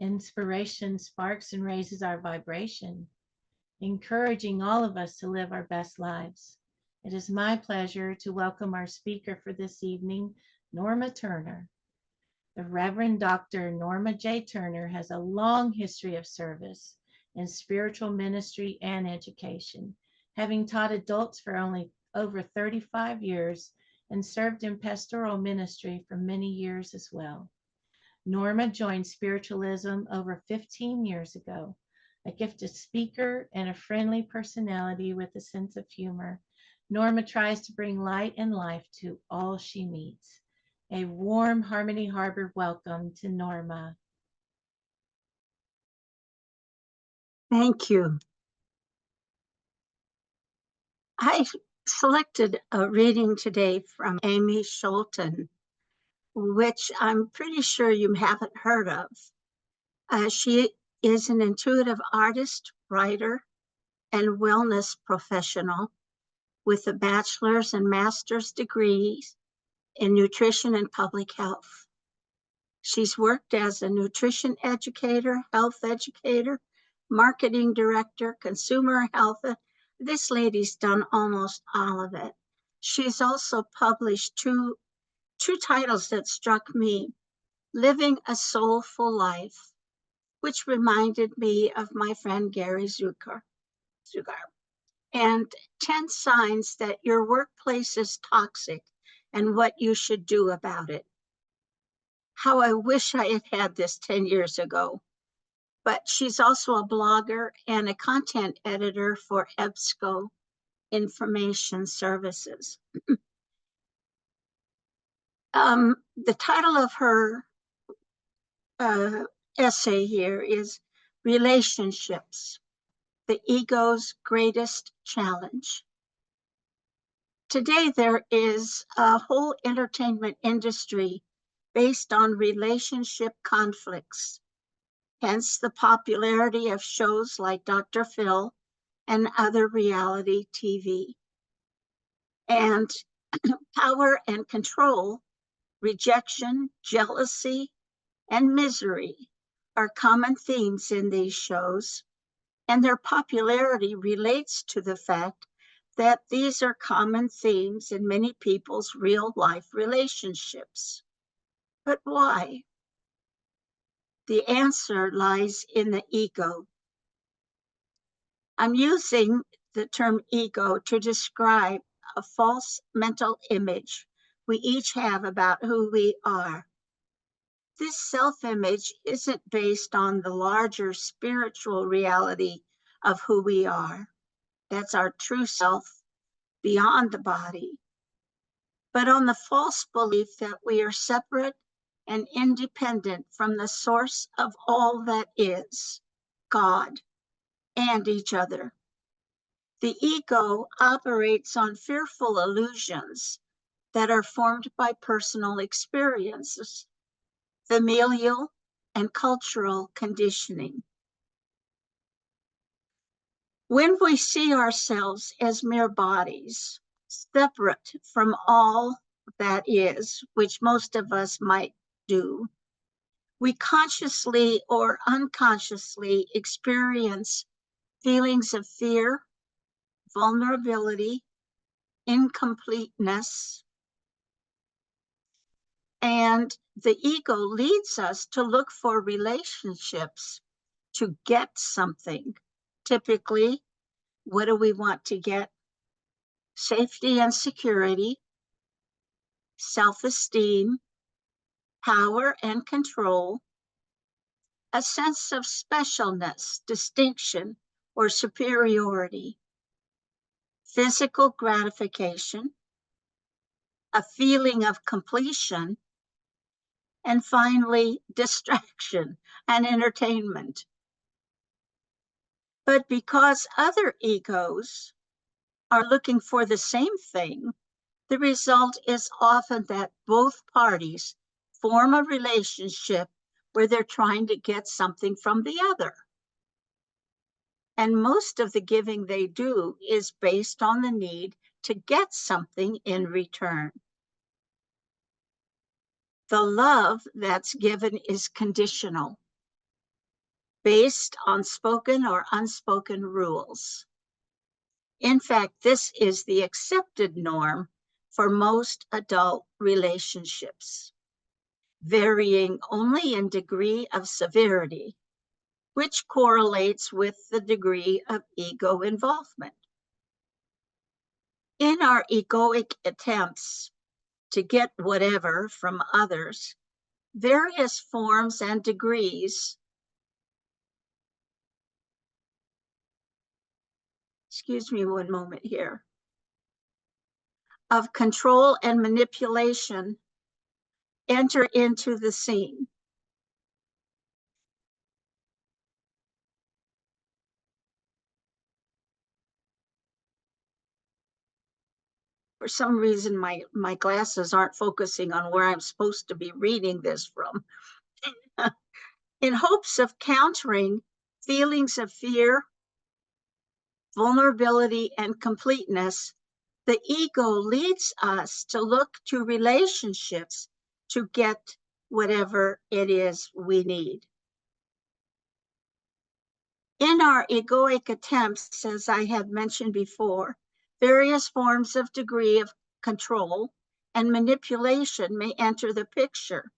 Inspiration sparks and raises our vibration, encouraging all of us to live our best lives. It is my pleasure to welcome our speaker for this evening, Norma Turner. The Reverend Dr. Norma J. Turner has a long history of service in spiritual ministry and education, having taught adults for only over 35 years and served in pastoral ministry for many years as well. Norma joined spiritualism over 15 years ago. A gifted speaker and a friendly personality with a sense of humor, Norma tries to bring light and life to all she meets. A warm Harmony Harbor welcome to Norma. Thank you. I selected a reading today from Amy Scholten, which I'm pretty sure you haven't heard of. She is an intuitive artist, writer, and wellness professional with a bachelor's and master's degrees in nutrition and public health. She's worked as a nutrition educator, health educator, marketing director, consumer health. This lady's done almost all of it. She's also published two titles that struck me: Living a Soulful Life, which reminded me of my friend Gary Zugar, and 10 Signs That Your Workplace is Toxic and What You Should Do About It. How I wish I had had this 10 years ago. But she's also a blogger and a content editor for SCOA Information Services. The title of her essay here is Relationships, the Ego's Greatest Challenge. Today, there is a whole entertainment industry based on relationship conflicts, hence the popularity of shows like Dr. Phil and other reality TV. And power and control, rejection, jealousy, and misery are common themes in these shows, and their popularity relates to the fact that these are common themes in many people's real-life relationships. But why? The answer lies in the ego. I'm using the term ego to describe a false mental image we each have about who we are. This self-image isn't based on the larger spiritual reality of who we are. That's our true self beyond the body. But on the false belief that we are separate and independent from the source of all that is, God, and each other. The ego operates on fearful illusions that are formed by personal experiences, familial and cultural conditioning. When we see ourselves as mere bodies, separate from all that is, which most of us might do, we consciously or unconsciously experience feelings of fear, vulnerability, incompleteness, and the ego leads us to look for relationships to get something. Typically, what do we want to get? Safety and security, self-esteem, power and control, a sense of specialness, distinction, or superiority, physical gratification, a feeling of completion, and finally, distraction and entertainment. But because other egos are looking for the same thing, the result is often that both parties form a relationship where they're trying to get something from the other. And most of the giving they do is based on the need to get something in return. The love that's given is conditional. based on spoken or unspoken rules. In fact, this is the accepted norm for most adult relationships, varying only in degree of severity, which correlates with the degree of ego involvement. In our egoic attempts to get whatever from others, various forms and degrees, excuse me one moment here, of control and manipulation enter into the scene. For some reason, my glasses aren't focusing on where I'm supposed to be reading this from. In hopes of countering feelings of fear, vulnerability, and completeness, the ego leads us to look to relationships to get whatever it is we need. In our egoic attempts, as I have mentioned before, various forms of degree of control and manipulation may enter the picture.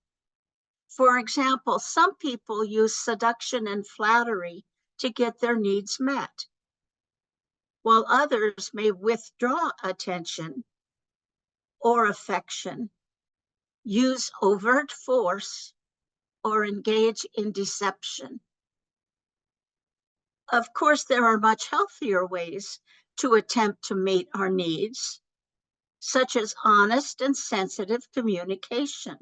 For example, some people use seduction and flattery to get their needs met, while others may withdraw attention or affection, use overt force, or engage in deception. Of course, there are much healthier ways to attempt to meet our needs, such as honest and sensitive communication.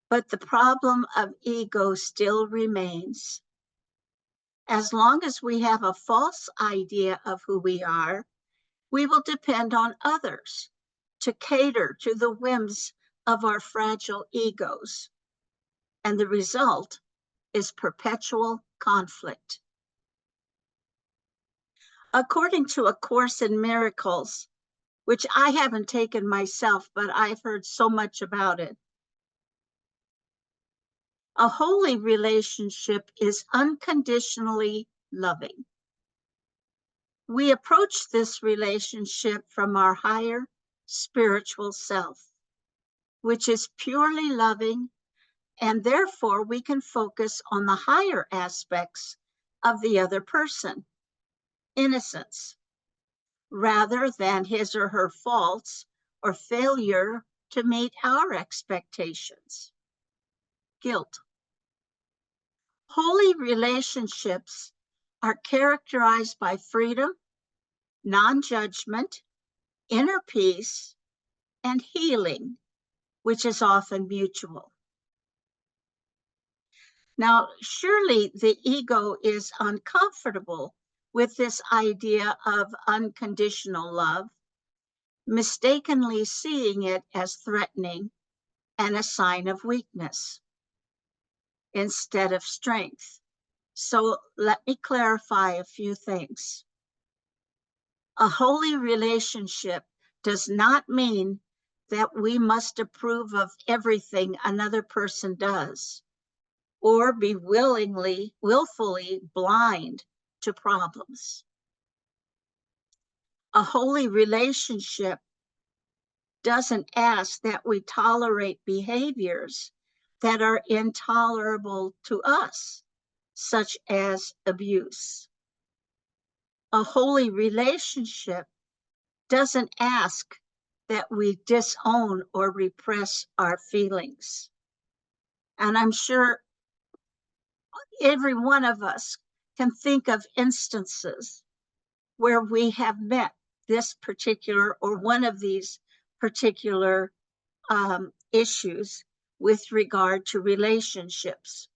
But the problem of ego still remains. As long as we have a false idea of who we are, we will depend on others to cater to the whims of our fragile egos. And the result is perpetual conflict. According to A Course in Miracles, which I haven't taken myself, but I've heard so much about it, a holy relationship is unconditionally loving. We approach this relationship from our higher spiritual self, which is purely loving, and therefore we can focus on the higher aspects of the other person, innocence, rather than his or her faults or failure to meet our expectations, guilt. Holy relationships are characterized by freedom, non-judgment, inner peace, and healing, which is often mutual. Now, surely the ego is uncomfortable with this idea of unconditional love, mistakenly seeing it as threatening and a sign of weakness instead of strength. So let me clarify a few things. A holy relationship does not mean that we must approve of everything another person does or be willfully blind to problems. A holy relationship doesn't ask that we tolerate behaviors that are intolerable to us, such as abuse. A holy relationship doesn't ask that we disown or repress our feelings. And I'm sure every one of us can think of instances where we have met this particular or one of these particular issues with regard to relationships,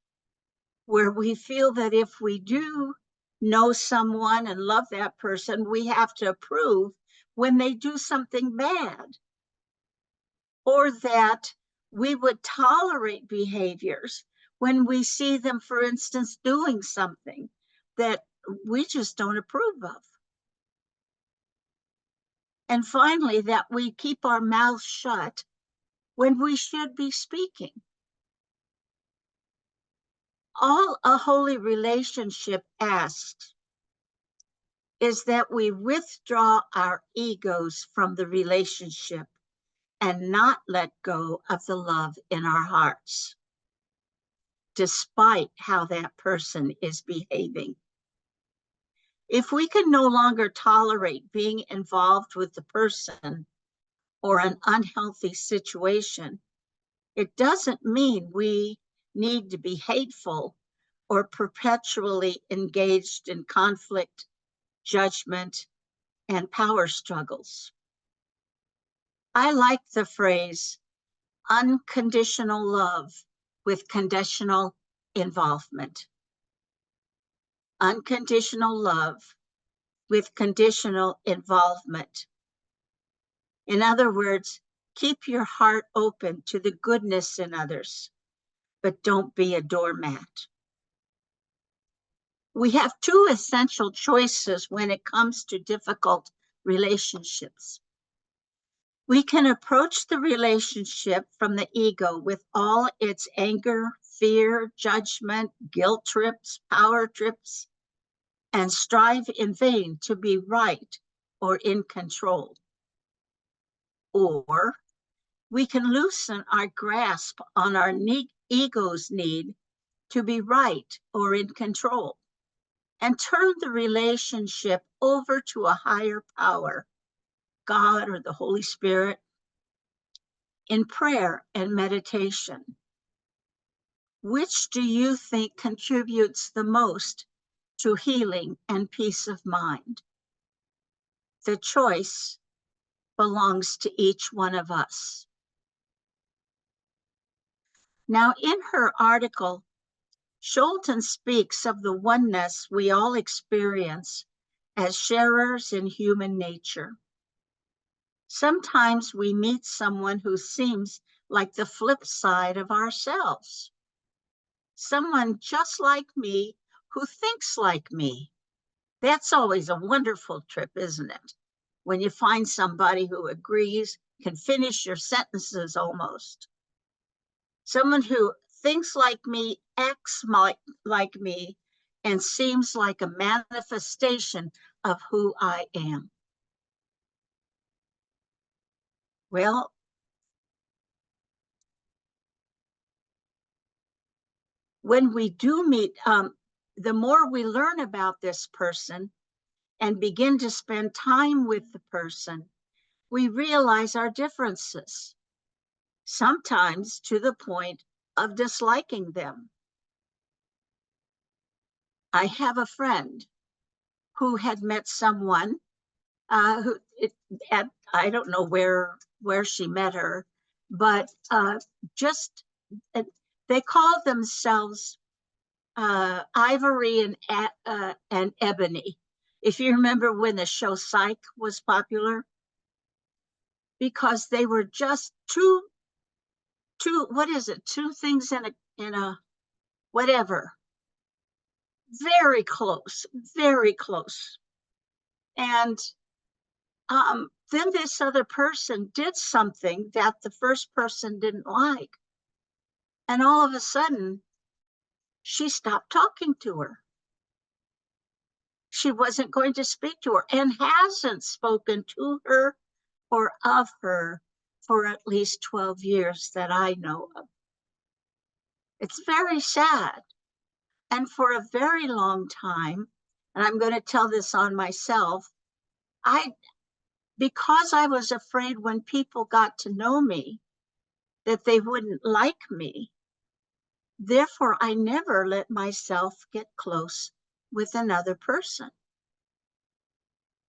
where we feel that if we do know someone and love that person, we have to approve when they do something bad, or that we would tolerate behaviors when we see them, for instance, doing something that we just don't approve of. And finally, that we keep our mouths shut when we should be speaking. All a holy relationship asks is that we withdraw our egos from the relationship and not let go of the love in our hearts, despite how that person is behaving. If we can no longer tolerate being involved with the person or an unhealthy situation, it doesn't mean we need to be hateful or perpetually engaged in conflict, judgment, and power struggles. I like the phrase unconditional love with conditional involvement. Unconditional love with conditional involvement. In other words, keep your heart open to the goodness in others, but don't be a doormat. We have two essential choices when it comes to difficult relationships. We can approach the relationship from the ego with all its anger, fear, judgment, guilt trips, power trips, and strive in vain to be right or in control. Or we can loosen our grasp on our ego's need to be right or in control and turn the relationship over to a higher power, God or the Holy Spirit, in prayer and meditation. Which do you think contributes the most to healing and peace of mind? The choice belongs to each one of us. Now, in her article, Scholten speaks of the oneness we all experience as sharers in human nature. Sometimes we meet someone who seems like the flip side of ourselves. Someone just like me who thinks like me. That's always a wonderful trip, isn't it? When you find somebody who agrees, can finish your sentences almost. Someone who thinks like me, acts like me, and seems like a manifestation of who I am. Well, when we do meet, the more we learn about this person and begin to spend time with the person, we realize our differences, sometimes to the point of disliking them. I have a friend who had met someone I don't know where she met her, but just they call themselves Ivory and Ebony. If you remember when the show Psych was popular, because they were just two what is it? Two things in a whatever. Very close, very close. And then this other person did something that the first person didn't like. And all of a sudden, she stopped talking to her. She wasn't going to speak to her and hasn't spoken to her or of her for at least 12 years that I know of. It's very sad. And for a very long time, and I'm going to tell this on myself, because I was afraid when people got to know me that they wouldn't like me, therefore I never let myself get close with another person.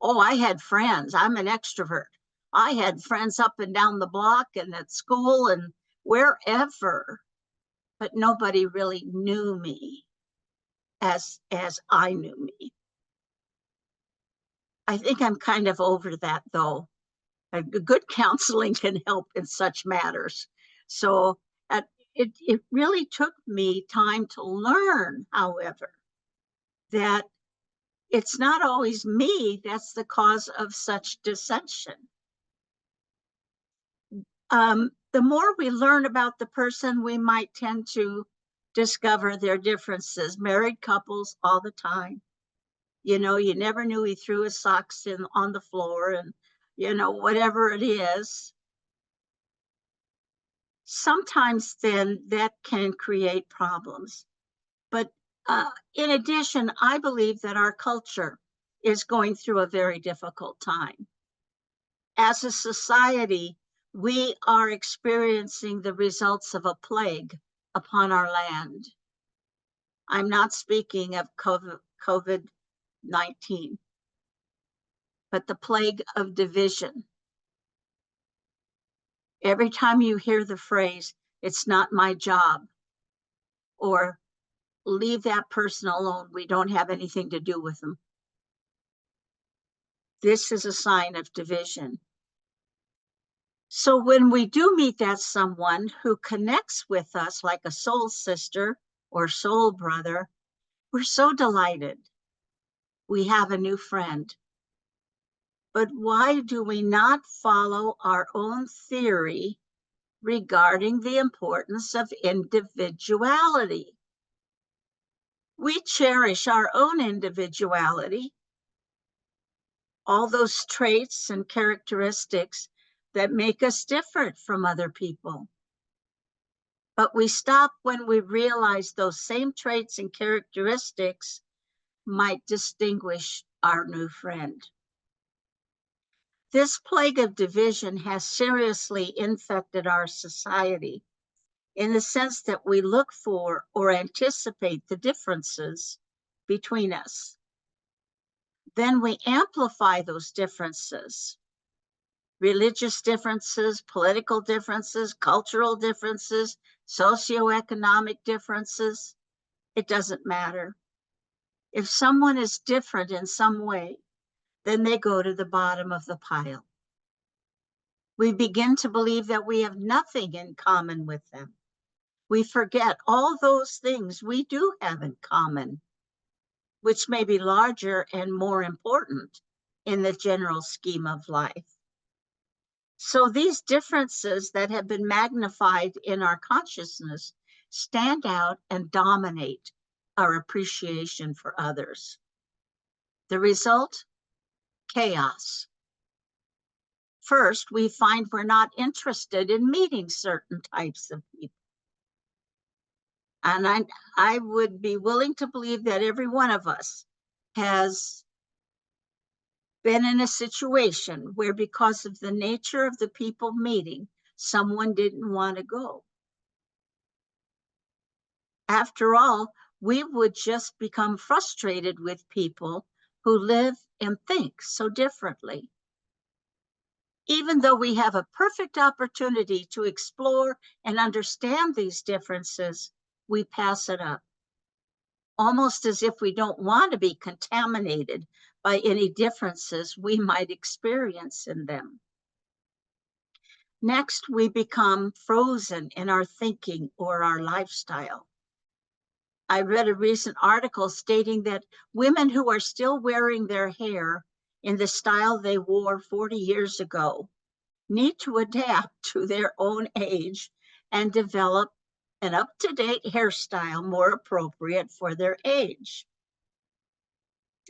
Oh, I had friends. I'm an extrovert. I had friends up and down the block and at school and wherever, but nobody really knew me as I knew me. I think I'm kind of over that, though. Good counseling can help in such matters. So it really took me time to learn, however, that it's not always me that's the cause of such dissension. The more we learn about the person, we might tend to discover their differences. Married couples all the time. You know, you never knew he threw his socks on the floor and, you know, whatever it is. Sometimes then that can create problems. But in addition, I believe that our culture is going through a very difficult time. As a society, we are experiencing the results of a plague upon our land. I'm not speaking of COVID-19, but the plague of division. Every time you hear the phrase, "It's not my job," or "leave that person alone, we don't have anything to do with them," this is a sign of division. So when we do meet that someone who connects with us like a soul sister or soul brother, we're so delighted. We have a new friend. But why do we not follow our own theory regarding the importance of individuality? We cherish our own individuality, all those traits and characteristics that make us different from other people. But we stop when we realize those same traits and characteristics might distinguish our new friend. This plague of division has seriously infected our society in the sense that we look for or anticipate the differences between us. Then we amplify those differences. Religious differences, political differences, cultural differences, socioeconomic differences. It doesn't matter. If someone is different in some way, then they go to the bottom of the pile. We begin to believe that we have nothing in common with them. We forget all those things we do have in common, which may be larger and more important in the general scheme of life. So these differences that have been magnified in our consciousness stand out and dominate our appreciation for others. The result? Chaos. First, we find we're not interested in meeting certain types of people. And I would be willing to believe that every one of us has been in a situation where, because of the nature of the people meeting, someone didn't want to go. After all, we would just become frustrated with people who live and think so differently. Even though we have a perfect opportunity to explore and understand these differences, we pass it up, almost as if we don't want to be contaminated by any differences we might experience in them. Next, we become frozen in our thinking or our lifestyle. I read a recent article stating that women who are still wearing their hair in the style they wore 40 years ago need to adapt to their own age and develop an up-to-date hairstyle more appropriate for their age.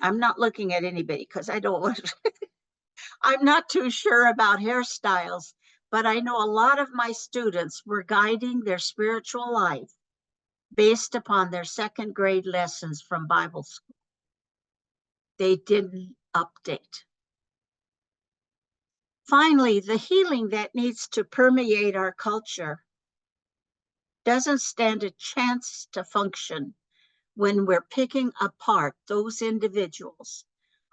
I'm not looking at anybody because I don't want to, I'm not too sure about hairstyles, but I know a lot of my students were guiding their spiritual life based upon their second grade lessons from Bible school. They didn't update. Finally, the healing that needs to permeate our culture doesn't stand a chance to function when we're picking apart those individuals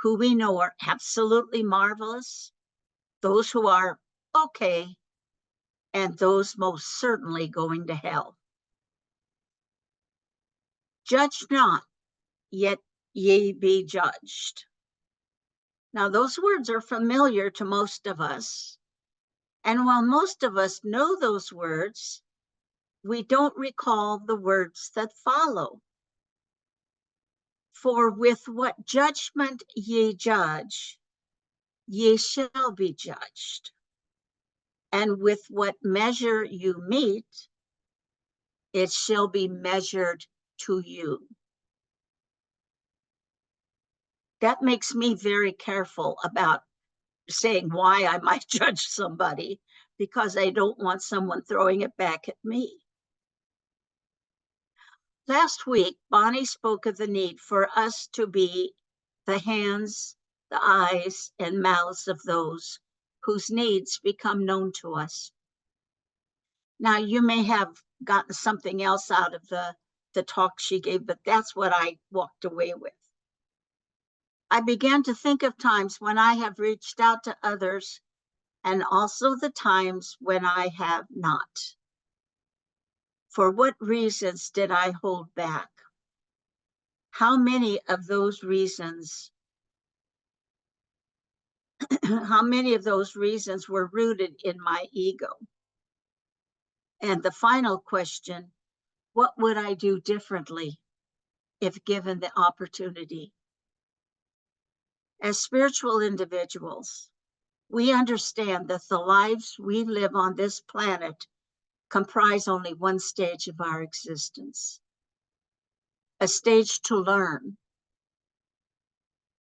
who we know are absolutely marvelous, those who are okay, and those most certainly going to hell. Judge not, yet ye be judged. Now, those words are familiar to most of us. And while most of us know those words, we don't recall the words that follow. For with what judgment ye judge, ye shall be judged. And with what measure you meet, it shall be measured to you. That makes me very careful about saying why I might judge somebody, because I don't want someone throwing it back at me. Last week, Bonnie spoke of the need for us to be the hands, the eyes, and mouths of those whose needs become known to us. Now, you may have gotten something else out of the talk she gave, but that's what I walked away with. I began to think of times when I have reached out to others and also the times when I have not. For what reasons did I hold back? How many of those reasons were rooted in my ego? And the final question, what would I do differently if given the opportunity? As spiritual individuals, we understand that the lives we live on this planet comprise only one stage of our existence, a stage to learn.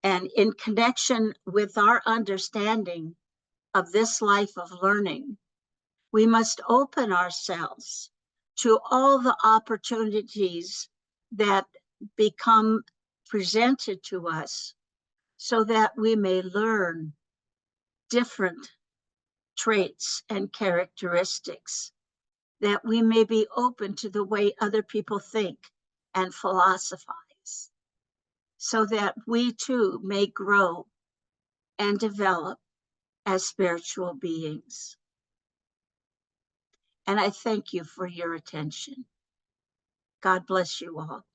And in connection with our understanding of this life of learning, we must open ourselves to all the opportunities that become presented to us so that we may learn different traits and characteristics, that we may be open to the way other people think and philosophize, so that we too may grow and develop as spiritual beings. And I thank you for your attention. God bless you all.